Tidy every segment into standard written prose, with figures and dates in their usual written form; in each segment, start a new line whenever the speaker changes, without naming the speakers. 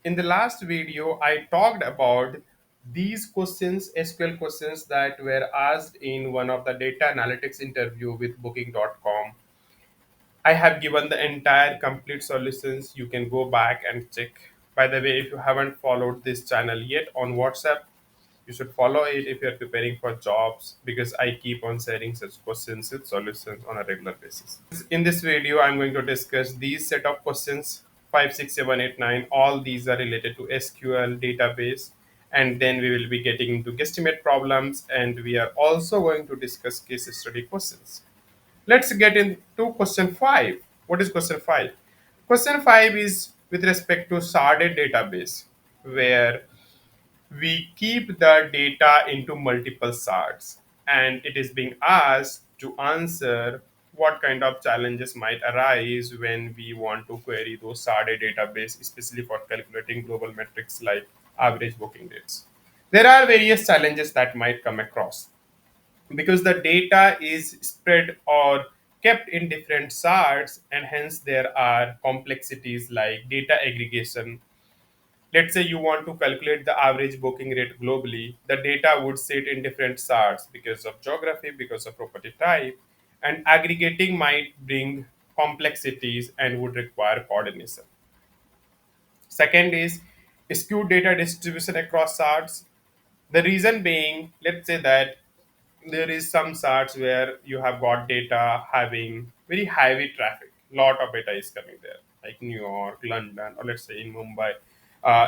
In the last video, I talked about these questions, SQL questions that were asked in one of the data analytics interview with booking.com. I have given the entire complete solutions. You can go back and check. By the way, if you haven't followed this channel yet on WhatsApp, you should follow it if you're preparing for jobs because I keep on sharing such questions with solutions on a regular basis. In this video, I'm going to discuss these set of questions 5, 6, 7, 8, 9. All these are related to SQL database, and then we will be getting into guesstimate problems, and we are also going to discuss case study questions. Let's get into question 5. What is question 5? Question 5 is with respect to sharded database, where we keep the data into multiple shards, and it is being asked to answer what kind of challenges might arise when we want to query those sharded database, especially for calculating global metrics like average booking rates. There are various challenges that might come across because the data is spread or kept in different shards, and hence there are complexities like data aggregation. Let's say you want to calculate the average booking rate globally, the data would sit in different shards because of geography, because of property type, and aggregating might bring complexities and would require coordination. Second is skewed data distribution across shards. The reason being, let's say that there is some shards where you have got data having very heavy traffic, lot of data is coming there, like New York, London, or let's say in Mumbai.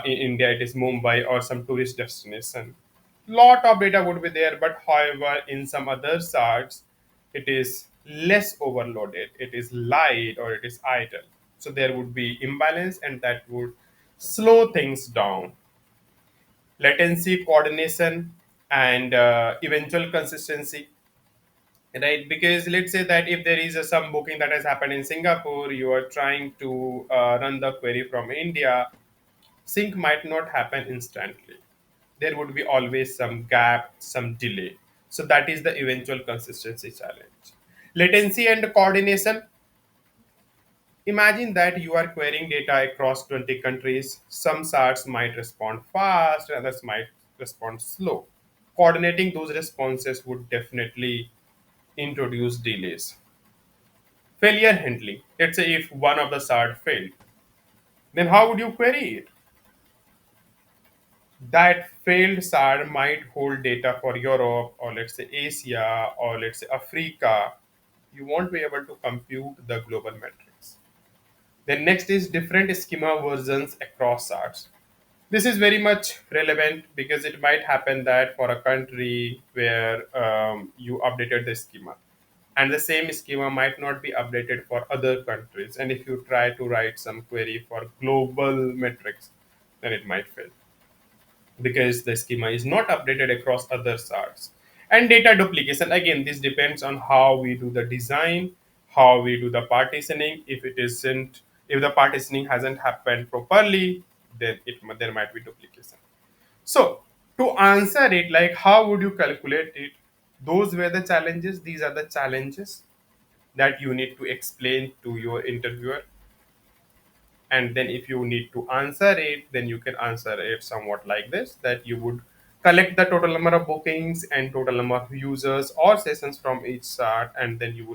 In India it is Mumbai or some tourist destination. Lot of data would be there, but however in some other shards it is less overloaded, it is light or it is idle, so there would be imbalance and that would slow things down. Latency, coordination, and eventual consistency, right? Because let's say that if there is some booking that has happened in Singapore, you are trying to run the query from India, sync might not happen instantly. There would be always some gap, some delay. So that is the eventual consistency challenge. Latency and coordination. Imagine that you are querying data across 20 countries. Some charts might respond fast, others might respond slow. Coordinating those responses would definitely introduce delays. Failure handling. Let's say if one of the shard failed, then how would you query it? That failed shard might hold data for Europe or let's say Asia or let's say Africa. You won't be able to compute the global metrics. Then next is different schema versions across shards. This is very much relevant because it might happen that for a country where you updated the schema and the same schema might not be updated for other countries, and if you try to write some query for global metrics, then it might fail because the schema is not updated across other shards. And data duplication, again this depends on how we do the design, how we do the partitioning. If it isn't, if the partitioning hasn't happened properly, then there might be duplication. So to answer it, like how would you calculate it, those were the challenges, these are the challenges that you need to explain to your interviewer. And then if you need to answer it, then you can answer it somewhat like this, that you would collect the total number of bookings and total number of users or sessions from each chart, and then you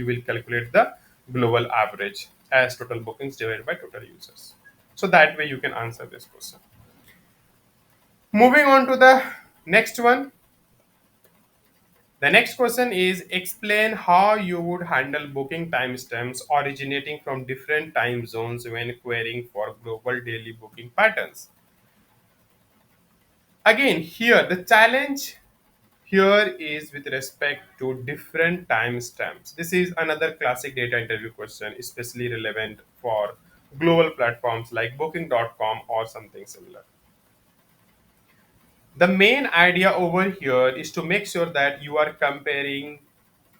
will calculate the global average as total bookings divided by total users. So that way you can answer this question. Moving on to the next one. The next question is explain how you would handle booking timestamps originating from different time zones when querying for global daily booking patterns. Again, here the challenge here is with respect to different timestamps. This is another classic data interview question, especially relevant for global platforms like booking.com or something similar. The main idea over here is to make sure that you are comparing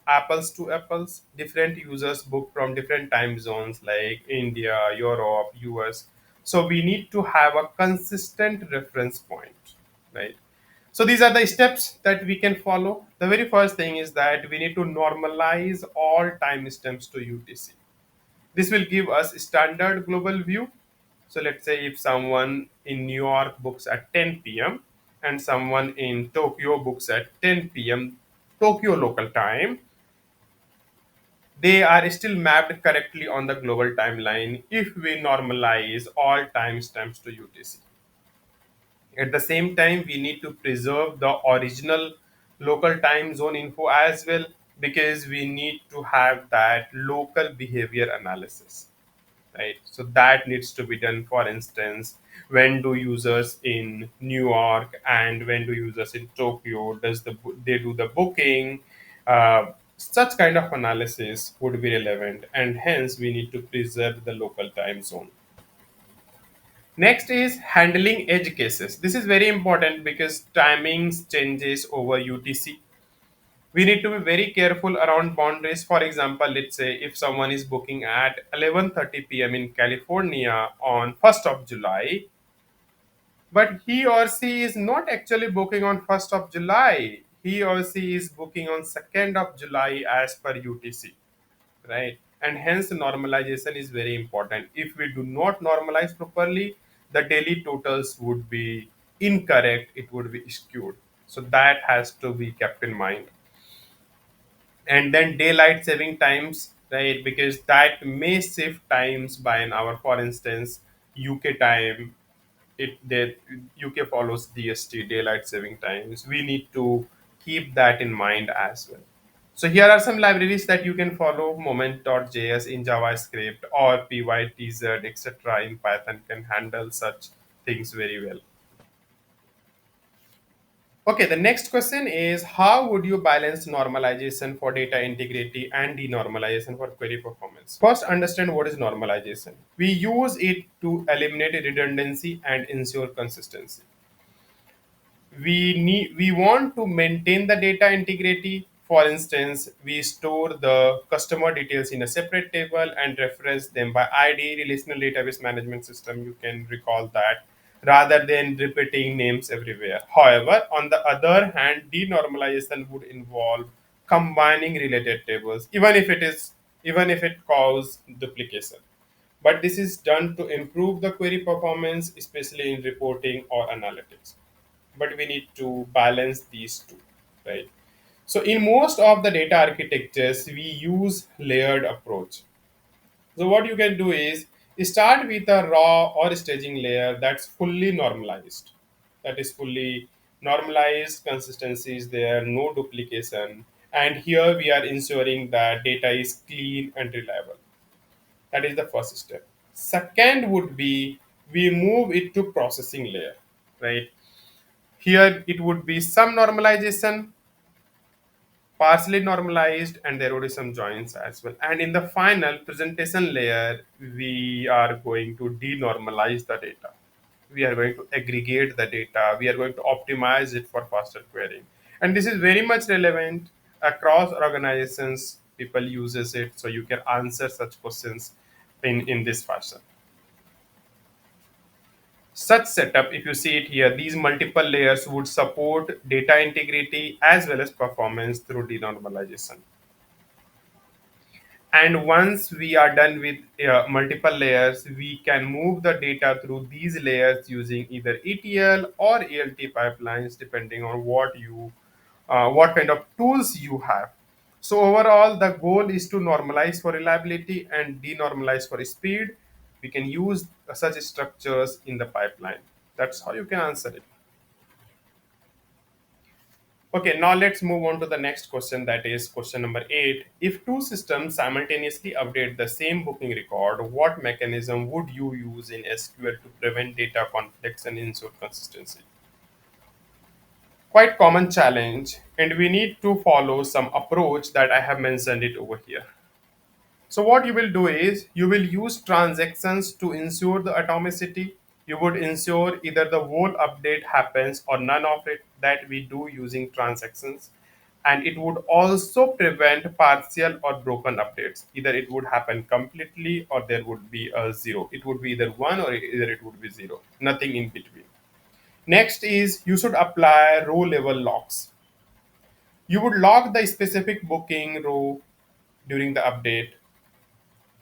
apples to apples. Different users book from different time zones like India, Europe, US. So we need to have a consistent reference point, right? So these are the steps that we can follow. The very first thing is that we need to normalize all timestamps to UTC. This will give us standard global view. So let's say if someone in New York books at 10 p.m. and someone in Tokyo books at 10 p.m. Tokyo local time, they are still mapped correctly on the global timeline if we normalize all timestamps to UTC. At the same time, we need to preserve the original local time zone info as well, because we need to have that local behavior analysis, right? So that needs to be done. For instance, when do users in New York and when do users in Tokyo they do the booking? Such kind of analysis would be relevant, and hence we need to preserve the local time zone. Next is handling edge cases. This is very important because timings changes over UTC. We need to be very careful around boundaries. For example, let's say if someone is booking at 11:30 p.m. in California on 1st of July, but he or she is not actually booking on 1st of July. He or she is booking on 2nd of July as per UTC, right? And hence normalization is very important. If we do not normalize properly, the daily totals would be incorrect, it would be skewed. So that has to be kept in mind. And then daylight saving times, right? Because that may save times by an hour. For instance, UK time, it that UK follows DST, daylight saving times. We need to keep that in mind as well. So here are some libraries that you can follow. Moment.js in JavaScript or pytz, etc. in Python can handle such things very well. Okay, the next question is, how would you balance normalization for data integrity and denormalization for query performance? First, understand what is normalization. We use it to eliminate redundancy and ensure consistency. We want to maintain the data integrity. For instance, we store the customer details in a separate table and reference them by ID. Relational database management system, you can recall that, rather than repeating names everywhere. However, on the other hand, denormalization would involve combining related tables, even if it causes duplication. But this is done to improve the query performance, especially in reporting or analytics. But we need to balance these two, right? So in most of the data architectures, we use layered approach. So what you can do is start with a raw or staging layer that's fully normalized. That is fully normalized, consistency is there, no duplication. And here we are ensuring that data is clean and reliable. That is the first step. Second would be we move it to processing layer, right? Here it would be some normalization, partially normalized, and there would be some joins as well. And in the final presentation layer, we are going to denormalize the data. We are going to aggregate the data. We are going to optimize it for faster querying. And this is very much relevant across organizations. People uses it, so you can answer such questions in this fashion. Such setup, if you see it here, these multiple layers would support data integrity as well as performance through denormalization. And once we are done with multiple layers, we can move the data through these layers using either ETL or ELT pipelines, depending on what kind of tools you have. So overall, the goal is to normalize for reliability and denormalize for speed. We can use such structures in the pipeline. That's how you can answer it. Okay, now let's move on to the next question, that is question number 8. If two systems simultaneously update the same booking record, what mechanism would you use in SQL to prevent data conflicts and ensure consistency? Quite common challenge, and we need to follow some approach that I have mentioned it over here. So what you will do is you will use transactions to ensure the atomicity. You would ensure either the whole update happens or none of it, that we do using transactions. And it would also prevent partial or broken updates. Either it would happen completely or there would be a zero. It would be either one or either it would be zero. Nothing in between. Next is you should apply row level locks. You would lock the specific booking row during the update.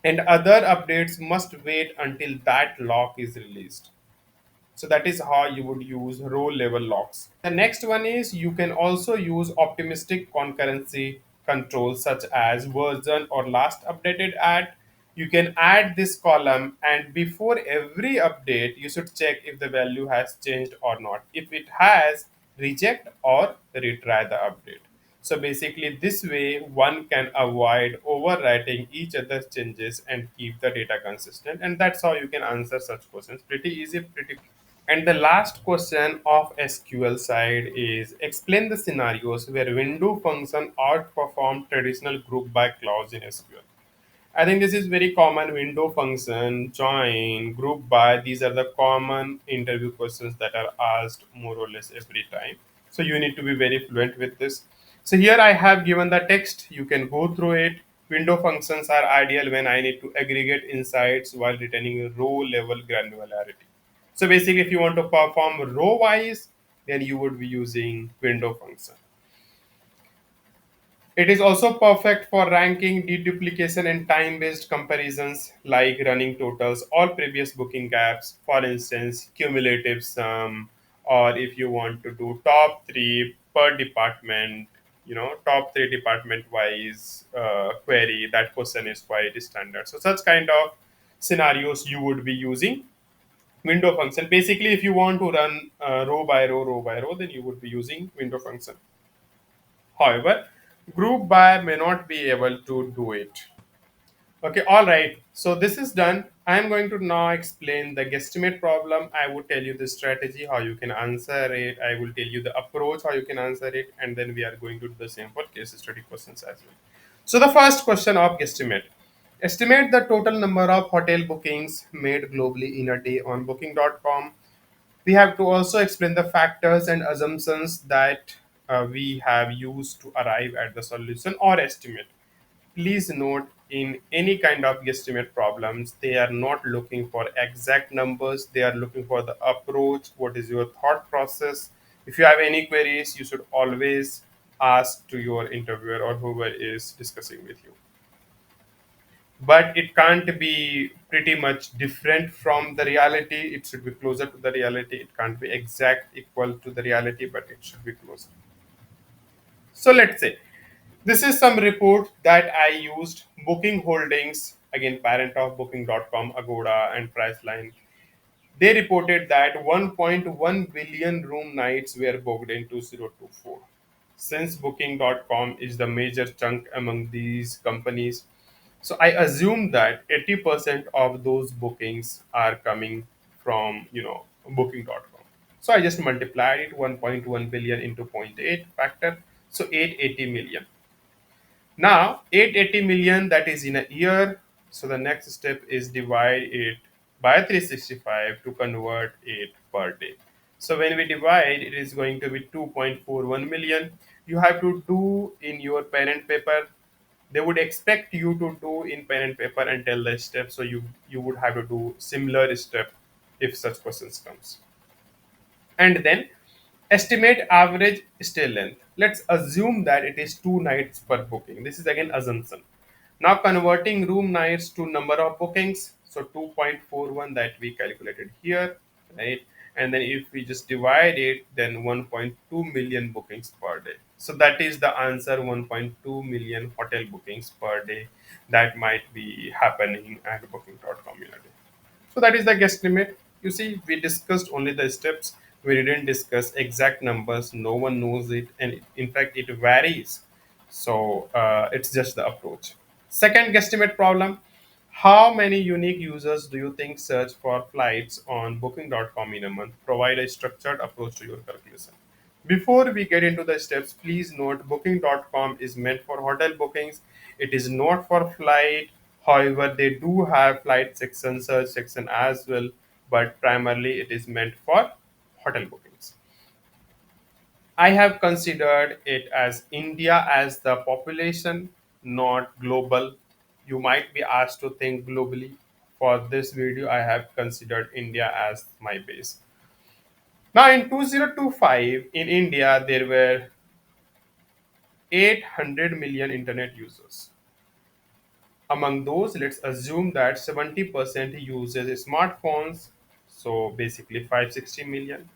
and other updates must wait until that lock is released. So that is how you would use row level locks. The next one is you can also use optimistic concurrency controls such as version or last updated at. You can add this column, and before every update you should check if the value has changed or not. If it has, reject or retry the update. So basically this way one can avoid overwriting each other's changes and keep the data consistent, and that's how you can answer such questions. Pretty easy, pretty. And the last question of SQL side is explain the scenarios where window function outperform traditional group by clause in SQL. I think this is very common. Window function, join, group by. These are the common interview questions that are asked more or less every time. So you need to be very fluent with this. So here I have given the text. You can go through it. Window functions are ideal when I need to aggregate insights while retaining row level granularity. So basically, if you want to perform row wise, then you would be using window function. It is also perfect for ranking, deduplication, and time based comparisons like running totals or previous booking gaps, for instance, cumulative sum, or if you want to do top three per department, top three department wise query, that question is quite standard. So, such kind of scenarios you would be using window function. Basically, if you want to run row by row, then you would be using window function. However, group by may not be able to do it. Okay, all right. So this is done. I am going to now explain the guesstimate problem. I will tell you the strategy, how you can answer it. I will tell you the approach, how you can answer it. And then we are going to do the same for case study questions as well. So the first question of guesstimate. Estimate the total number of hotel bookings made globally in a day on booking.com. We have to also explain the factors and assumptions that we have used to arrive at the solution or estimate. Please note, in any kind of guesstimate problems, they are not looking for exact numbers, they are looking for the approach. What is your thought process? If you have any queries, you should always ask to your interviewer or whoever is discussing with you, but it can't be pretty much different from the reality. It should be closer to the reality. It can't be exact equal to the reality, but it should be closer. So let's say this is some report that I used. Booking Holdings, again parent of booking.com, Agoda, and Priceline, they reported that 1.1 billion room nights were booked in 2024. Since booking.com is the major chunk among these companies, so I assume that 80% of those bookings are coming from, booking.com. So I just multiplied it 1.1 billion into zero point 0.8 factor, so 880 million. Now, 880 million, that is in a year. So the next step is divide it by 365 to convert it per day. So when we divide, it is going to be 2.41 million. You have to do in your pen and paper. They would expect you to do in pen and paper and tell the step. So you would have to do similar step if such questions comes. And then estimate average stay length. Let's assume that it is 2 nights per booking. This is again assumption. Now converting room nights to number of bookings. So 2.41 that we calculated here, right? And then if we just divide it, then 1.2 million bookings per day. So that is the answer, 1.2 million hotel bookings per day that might be happening at booking.com in a day. So that is the guesstimate. You see, we discussed only the steps. We didn't discuss exact numbers. No one knows it, and in fact, it varies. So it's just the approach. Second guesstimate problem: how many unique users do you think search for flights on Booking.com in a month? Provide a structured approach to your calculation. Before we get into the steps, please note Booking.com is meant for hotel bookings. It is not for flight. However, they do have flight section, search section as well, but primarily it is meant for hotel bookings. I have considered it as India as the population, not global. You might be asked to think globally. For this video, I have considered India as my base. Now, in 2025, in India, there were 800 million internet users. Among those, let's assume that 70% uses smartphones, so basically 560 million.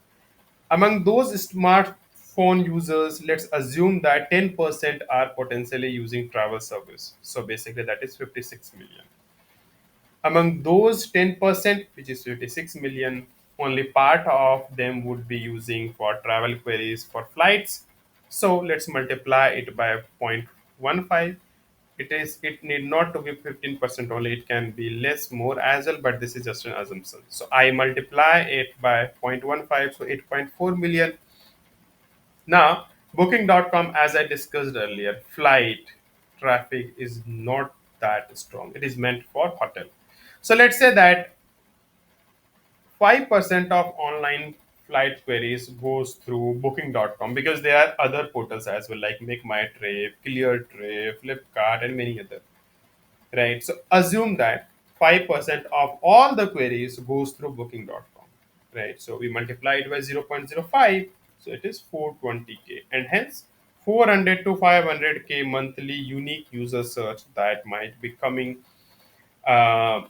Among those smartphone users, let's assume that 10% are potentially using travel service, so basically that is 56 million. Among those 10%, which is 56 million, only part of them would be using for travel queries for flights. So let's multiply it by 0.15. It need not to be 15% only, it can be less more as well, but this is just an assumption. So I multiply it by 0.15, so 8.4 million. Now, booking.com, as I discussed earlier, flight traffic is not that strong. It is meant for hotel. So let's say that 5% of online flight queries goes through booking.com, because there are other portals as well like Make My Trip, Clear Trip, Flipkart, and many other. Right. So assume that 5% of all the queries goes through booking.com. Right. So we multiply it by 0.05. So it is 420K. And hence 400 to 500K monthly unique user search that might be coming on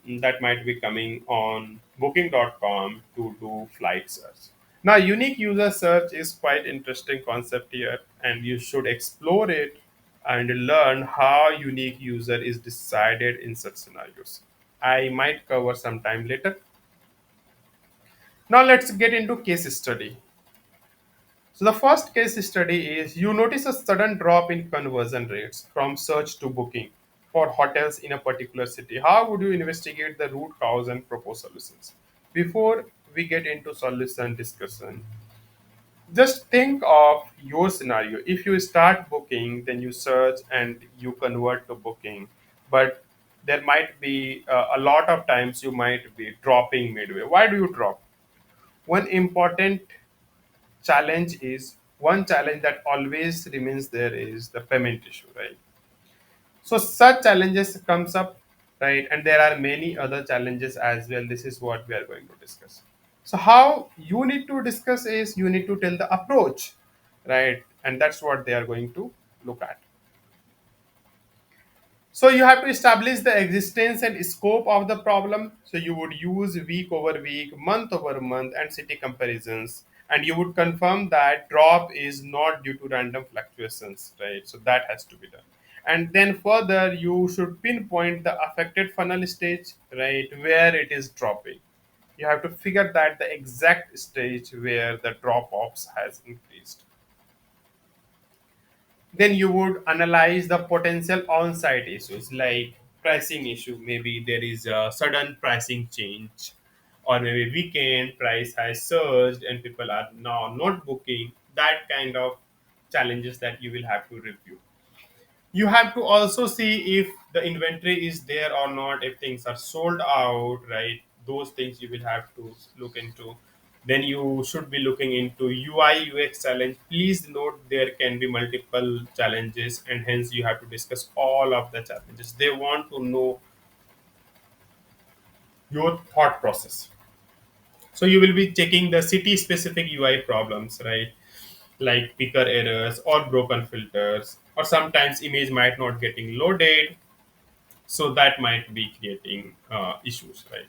booking.com to do flight search. Now, unique user search is quite interesting concept here, and you should explore it and learn how unique user is decided in such scenarios. I might cover sometime later. Now let's get into case study. So the first case study is, you notice a sudden drop in conversion rates from search to booking for hotels in a particular city. How would you investigate the root cause and propose solutions? Before we get into solution discussion, just think of your scenario. If you start booking, then you search and you convert to booking, but there might be a lot of times you might be dropping midway. Why do you drop? One important one challenge that always remains there is the payment issue, right? So such challenges comes up, right? And there are many other challenges as well. This is what we are going to discuss. So how you need to discuss is, you need to tell the approach, right? And that's what they are going to look at. So you have to establish the existence and scope of the problem. So you would use week over week, month over month, and city comparisons. And you would confirm that drop is not due to random fluctuations, right? So that has to be done. And then further, you should pinpoint the affected funnel stage, right, where it is dropping. You have to figure that the exact stage where the drop offs has increased. Then you would analyze the potential on-site issues like pricing issue. Maybe there is a sudden pricing change, or maybe weekend price has surged and people are now not booking. That kind of challenges that you will have to review. You have to also see if the inventory is there or not, if things are sold out, right? Those things you will have to look into. Then you should be looking into UI UX challenge. Please note there can be multiple challenges, and hence you have to discuss all of the challenges. They want to know your thought process. So you will be checking the city specific UI problems, right? Like picker errors or broken filters, or sometimes image might not getting loaded, so that might be creating issues, right?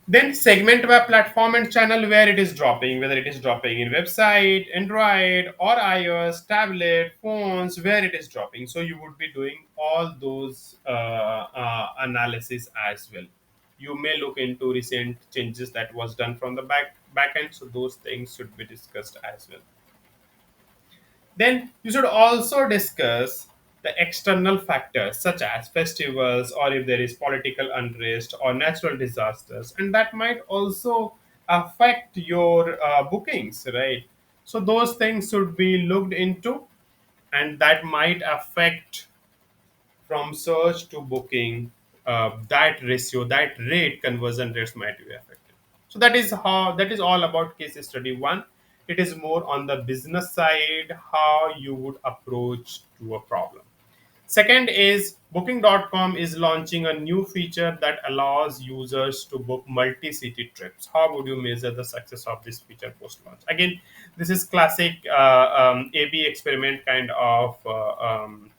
Then segment by platform and channel where it is dropping, whether it is dropping in website, Android, or iOS, tablet, phones, where it is dropping. So you would be doing all those analysis as well. You may look into recent changes that was done from the back end, so those things should be discussed as well. Then you should also discuss the external factors such as festivals, or if there is political unrest or natural disasters, and that might also affect your bookings, right? So those things should be looked into, and that might affect from search to booking. That ratio, that rate, conversion rates might be affected. So that is all about case study one. It is more on the business side, how you would approach to a problem. Second is, booking.com is launching a new feature that allows users to book multi-city trips. How would you measure the success of this feature post-launch? Again, this is classic A/B experiment kind of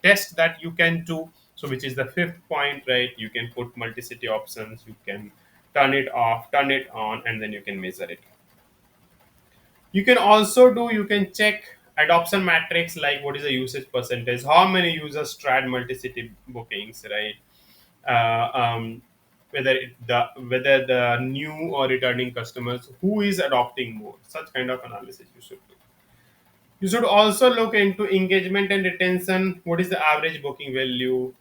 test that you can do. So which is the fifth point, right? You can put multi-city options, you can turn it off, turn it on, and then you can measure it. You can also do, you can check adoption metrics like what is the usage percentage, how many users tried multi-city bookings, right? Whether whether the new or returning customers, who is adopting more, such kind of analysis you should do. You should also look into engagement and retention. What is the average booking value?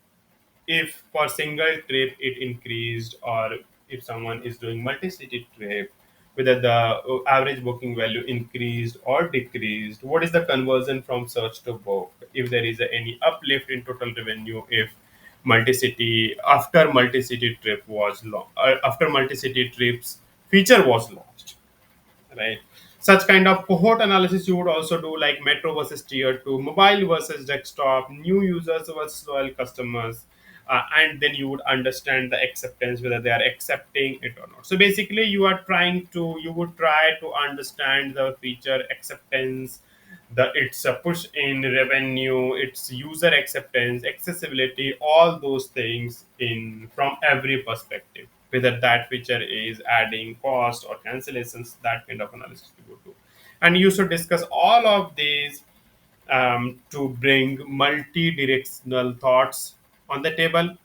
If for single trip it increased, or if someone is doing multi-city trip, whether the average booking value increased or decreased. What is the conversion from search to book? If there is any uplift in total revenue, if multi-city trip was after multi-city trips feature was launched, right? Such kind of cohort analysis you would also do, like metro versus tier 2, mobile versus desktop, new users versus loyal customers, and then you would understand the acceptance, whether they are accepting it or not. So basically you would try to understand the feature acceptance, the its push in revenue, its user acceptance, accessibility, all those things in from every perspective, whether that feature is adding cost or cancellations, that kind of analysis you would do. And you should discuss all of these to bring multi-directional thoughts on the table.